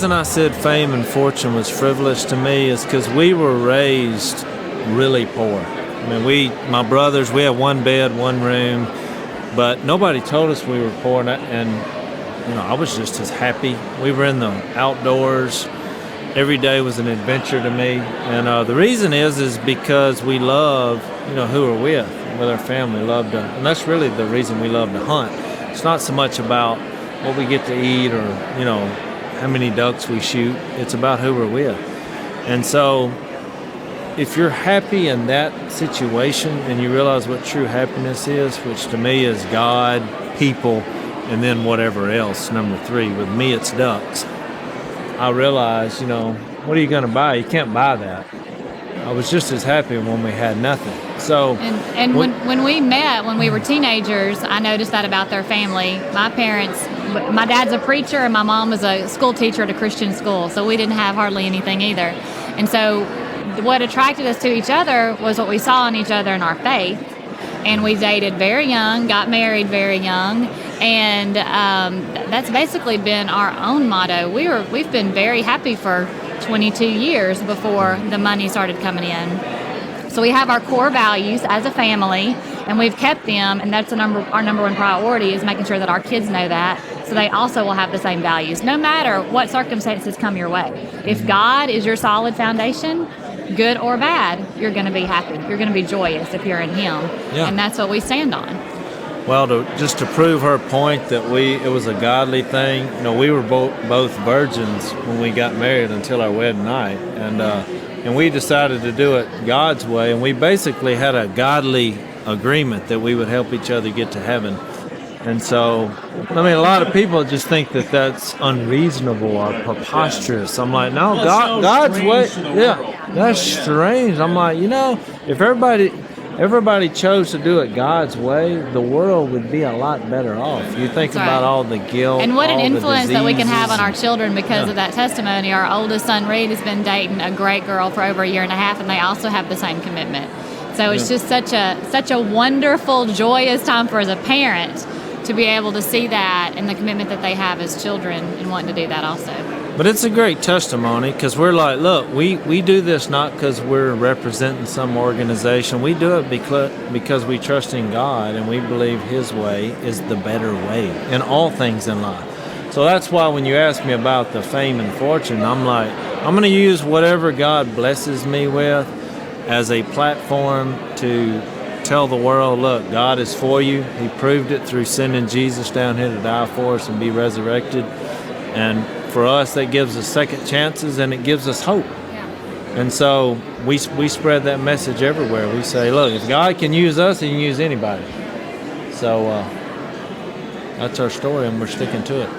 reason I said fame and fortune was frivolous to me is because we were raised really poor. I mean, my brothers, we had one bed, one room, but nobody told us we were poor, and I was just as happy. We were in the outdoors. Every day was an adventure to me, and the reason is because we love, who we're with our family, and that's really the reason we love to hunt. It's not so much about what we get to eat or, how many ducks we shoot. It's about who we're with. And so if you're happy in that situation and you realize what true happiness is, which to me is God, people, and then whatever else, number 3. With me, it's ducks. I realized, what are you going to buy? You can't buy that. I was just as happy when we had nothing. So, and when we met, when we were teenagers, I noticed that about their family. My dad's a preacher and my mom was a school teacher at a Christian school, so we didn't have hardly anything either. And so what attracted us to each other was what we saw in each other in our faith. And we dated very young, got married very young, and that's basically been our own motto. We've been very happy for 22 years before the money started coming in. So we have our core values as a family, and we've kept them, and that's our number one priority is making sure that our kids know that, so they also will have the same values, no matter what circumstances come your way. If God is your solid foundation, good or bad, you're going to be happy. You're going to be joyous if you're in Him, and that's what we stand on. Well, to prove her point that it was a godly thing, we were both virgins when we got married until our wedding night, and we decided to do it God's way, and we basically had a godly agreement that we would help each other get to heaven. And so, a lot of people just think that that's unreasonable or preposterous. I'm like, no, God's way, that's strange. I'm like, if everybody chose to do it God's way, the world would be a lot better off. You think about all the guilt, and what an all influence the that we can have on our children because of that testimony. Our oldest son, Reed, has been dating a great girl for over a year and a half, and they also have the same commitment. So it's just such a wonderful, joyous time for as a parent to be able to see that and the commitment that they have as children and wanting to do that also. But it's a great testimony because we're like, look, we do this not because we're representing some organization. We do it because we trust in God and we believe His way is the better way in all things in life. So that's why when you ask me about the fame and fortune, I'm like, I'm going to use whatever God blesses me with as a platform to tell the world, look, God is for you. He proved it through sending Jesus down here to die for us and be resurrected. And for us, that gives us second chances and it gives us hope. Yeah. And so we spread that message everywhere. We say, look, if God can use us, He can use anybody. So that's our story and we're sticking to it.